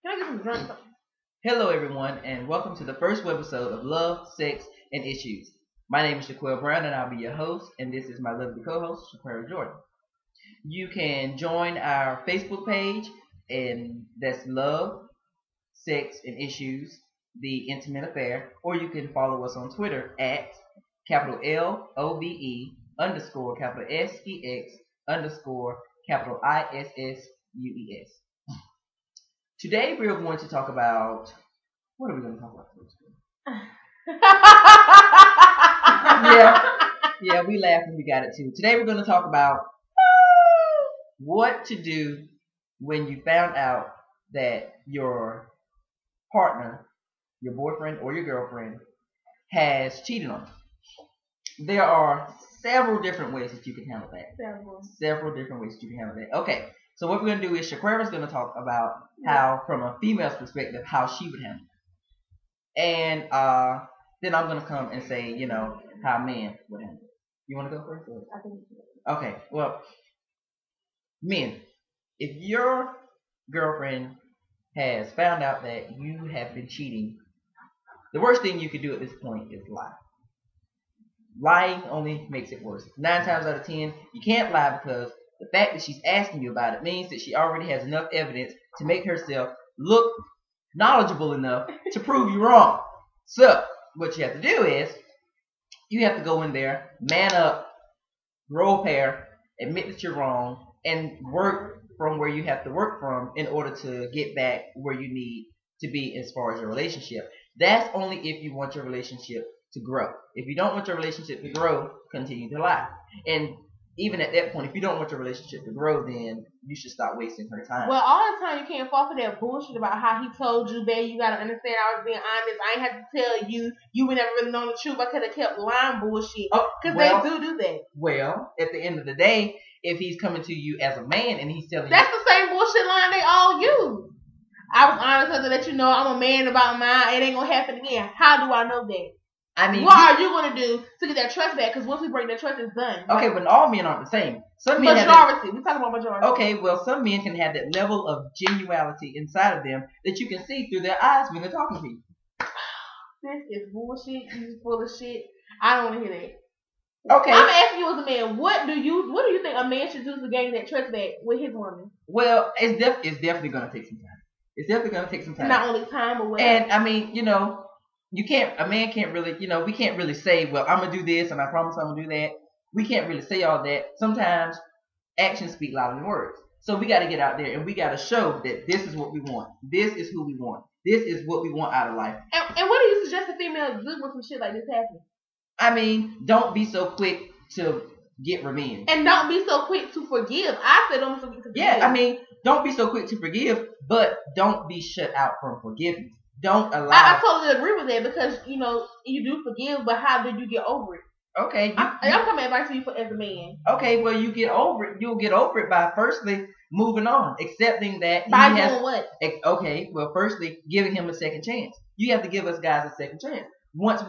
Can I get some drink? Hello, everyone, and welcome to the first webisode of Love, Sex, and Issues. My name is Jaquel Brown, and I'll be your host, and this is my lovely co-host, Jaquel Jordan. You can join our Facebook page, and that's Love, Sex, and Issues, the Intimate Affair, or you can follow us on Twitter at capital LOVE underscore capital SEX underscore capital ISSUES. Today we are going to talk about, what are we going to talk about first? yeah, we laughed and we got it too. Today we're going to talk about what to do when you found out that your partner, your boyfriend or your girlfriend, has cheated on you. There are several different ways that you can handle that. Several different ways that you can handle that. Okay, so what we're going to do is Shaquara's going to talk about how, from a female's perspective, how she would handle it. And then I'm going to come and say, how a man would handle it. You want to go first? I think Okay, well, men, if your girlfriend has found out that you have been cheating, the worst thing you could do at this point is lie. Lying only makes it worse. 9 times out of 10, you can't lie because the fact that she's asking you about it means that she already has enough evidence to make herself look knowledgeable enough to prove you wrong. So, what you have to do is, you have to go in there, man up, grow a pair, admit that you're wrong, and work from where you have to work from in order to get back where you need to be as far as your relationship. That's only if you want your relationship to grow. If you don't want your relationship to grow, continue to lie. And even at that point, if you don't want your relationship to grow, then you should stop wasting her time. Well, all the time you can't fall for that bullshit about how he told you, babe. You gotta understand I was being honest. I ain't have to tell you. You would never really know the truth. I could have kept lying bullshit. Because they do that. Well, at the end of the day, if he's coming to you as a man and he's telling That's the same bullshit line they all use. I was honest to let you know I'm a man about mine. It ain't gonna happen again. How do I know that? I mean, what are you going to do to get that trust back? Because once we break that trust, it's done. Okay, but all men aren't the same. Some men majority. We're talking about majority. Okay, well, some men can have that level of genuality inside of them that you can see through their eyes when they're talking to you. This is bullshit. You full of shit. I don't want to hear that. Okay. I'm asking you as a man, what do you think a man should do to gain that trust back with his woman? Well, it's definitely going to take some time. It's definitely going to take some time. Not only time, but what? And I mean, a man can't really, we can't really say, well, I'm going to do this and I promise I'm going to do that. We can't really say all that. Sometimes actions speak louder than words. So we got to get out there and we got to show that this is what we want. This is who we want. This is what we want out of life. And what do you suggest a female do when some shit like this happens? I mean, don't be so quick to get revenge. And don't be so quick to forgive. I said don't be so quick to forgive. Yeah, I mean, don't be so quick to forgive, but don't be shut out from forgiveness. Don't allow. I totally agree with that because you do forgive, but how do you get over it? Okay, I'm coming advice to you as a man. Okay, well you get over it. You'll get over it by firstly moving on, accepting that by doing what? Okay, well firstly giving him a second chance. You have to give us guys a second chance. Once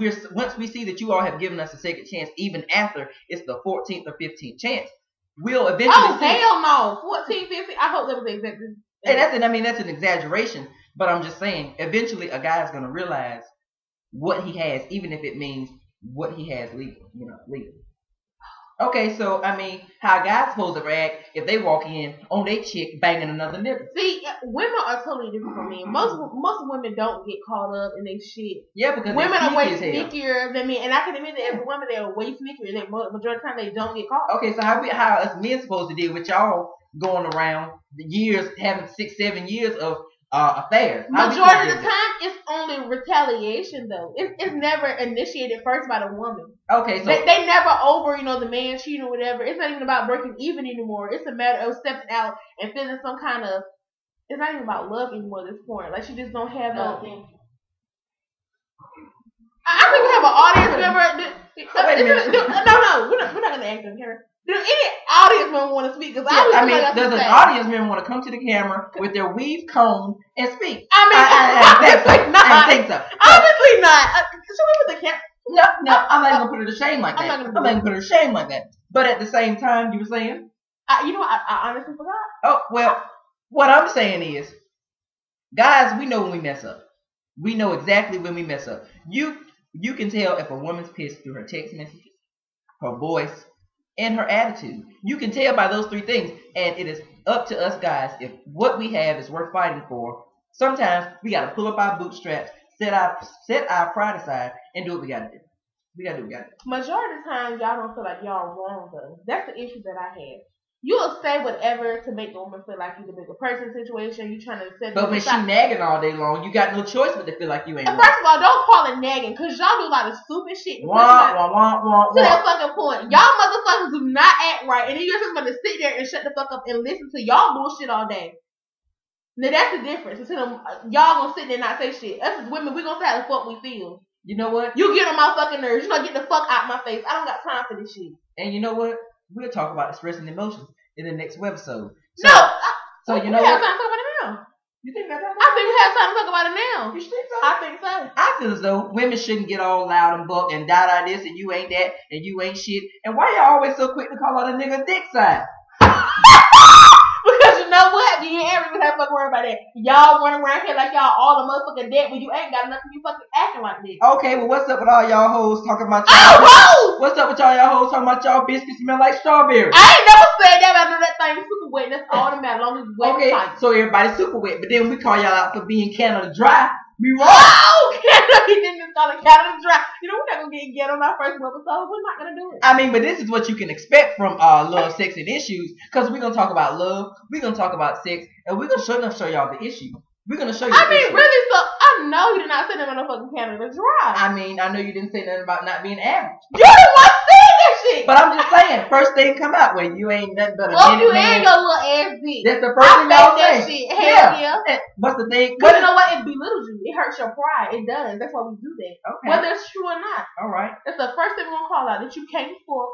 we see that you all have given us a second chance, even after it's the 14th or 15th chance, we'll eventually. Oh hell no, 14, 15. I hope that was the exact. Hey, that's an exaggeration. But I'm just saying, eventually a guy's gonna realize what he has, even if it means what he has legal. Okay, so I mean, how guys supposed to react if they walk in on their chick banging another nigga? See, women are totally different from men. Most women don't get caught up in their shit. Yeah, because women are way sneakier than men, and I can admit that as a woman, they're way sneakier. And majority of the time, they don't get caught. Okay, so how us men supposed to deal with y'all going around the years, having 6-7 years of affairs? Majority of the time, it's only retaliation though. It's never initiated first by the woman. Okay, so they never over the man cheating or whatever. It's not even about breaking even anymore. It's a matter of stepping out and feeling some kind of. It's not even about love anymore at this point. Like she just don't have no. I think we have an audience member. Wait a minute. No, we're not gonna act on camera. Do any audience member want to speak? Because does an audience member want to come to the camera with their weave comb and speak? Obviously not. I think so. Obviously not. Should we put the camera? No, I'm not gonna put her to shame like that. I'm not gonna put her to shame like that. But at the same time, you were saying? I honestly forgot. Oh well, what I'm saying is, Guys, we know when we mess up. We know exactly when we mess up. You can tell if a woman's pissed through her text messages, her voice, and her attitude. You can tell by those three things. And it is up to us guys, if what we have is worth fighting for, sometimes we gotta pull up our bootstraps, set our pride aside, and do what we gotta do. We gotta do what we gotta do. Majority of the time, y'all don't feel like y'all wrong though. That's the issue that I have. You'll say whatever to make the woman feel like you're the bigger person situation. You trying to set. But when she nagging all day long, you got no choice but to feel like you ain't. And first of all, don't call it nagging, cause y'all do a lot of stupid shit. Wah. To that fucking point, y'all motherfuckers do not act right, and then you're just gonna sit there and shut the fuck up and listen to y'all bullshit all day. Now that's the difference. Instead of y'all gonna sit there and not say shit. Us as women, we gonna say how the fuck we feel. You know what? You get on my fucking nerves. You know, get the fuck out my face. I don't got time for this shit. And you know what? We'll talk about expressing emotions in the next webisode. So you know we have what? time to talk about it now. You think that's I think we have time to talk about it now. You think so? I think so. I feel as though women shouldn't get all loud and buck and da this and you ain't that and you ain't shit. And why y'all always so quick to call out a nigga dick size? Because you know what? You ain't ever gonna have to fucking worry about that. Y'all run around here like y'all all the motherfucking dead when you ain't got nothing. You fucking acting like this. Okay, well what's up with all y'all hoes talking about y'all? What's up with y'all hoes talking about y'all biscuits smell like strawberry? I ain't never said that. I know that thing is super wet. That's all that matters. As long as it's wet. Okay, so everybody's super wet, but then we call y'all out for being Canada dry. We wrong. Oh, Canada! He didn't call it Canada dry. You know, we're not gonna get on our first episode. We're not gonna do it. I mean, but this is what you can expect from love, sex, and issues. Because we're gonna talk about love, we're gonna talk about sex, and we're gonna show y'all the issue. We're gonna show you. I mean, really? So I know you did not say that motherfucking Canada dry. I mean, I know you didn't say nothing about not being average. You the one saying that shit. But I'm just saying, first thing come out when you ain't nothing but a you man. and your little ass dick. That's the first thing y'all say. Shit. Hell yeah. What's the thing? But you know what? It belittles you. It hurts your pride. It does. That's why we do that. Okay. Whether it's true or not. All right. That's the first thing we're gonna call out. That you can't fuck.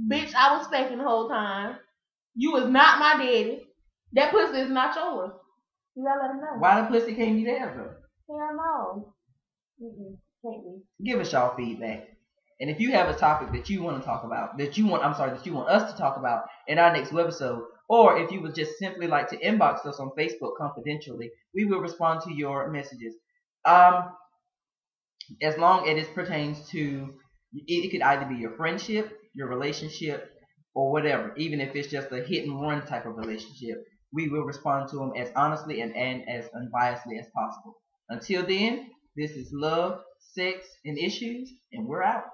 Bitch, I was faking the whole time. You was not my daddy. That pussy is not yours. You gotta let them know. Why the pussy can't be theirs though? Hell no. Can't be. Give us y'all feedback. And if you have a topic that you want to talk about, that you want us to talk about in our next webisode, or if you would just simply like to inbox us on Facebook confidentially, we will respond to your messages. As long as it pertains to, it could either be your friendship, your relationship, or whatever. Even if it's just a hit and run type of relationship, we will respond to them as honestly and as unbiasedly as possible. Until then, this is Love, Sex, and Issues, and we're out.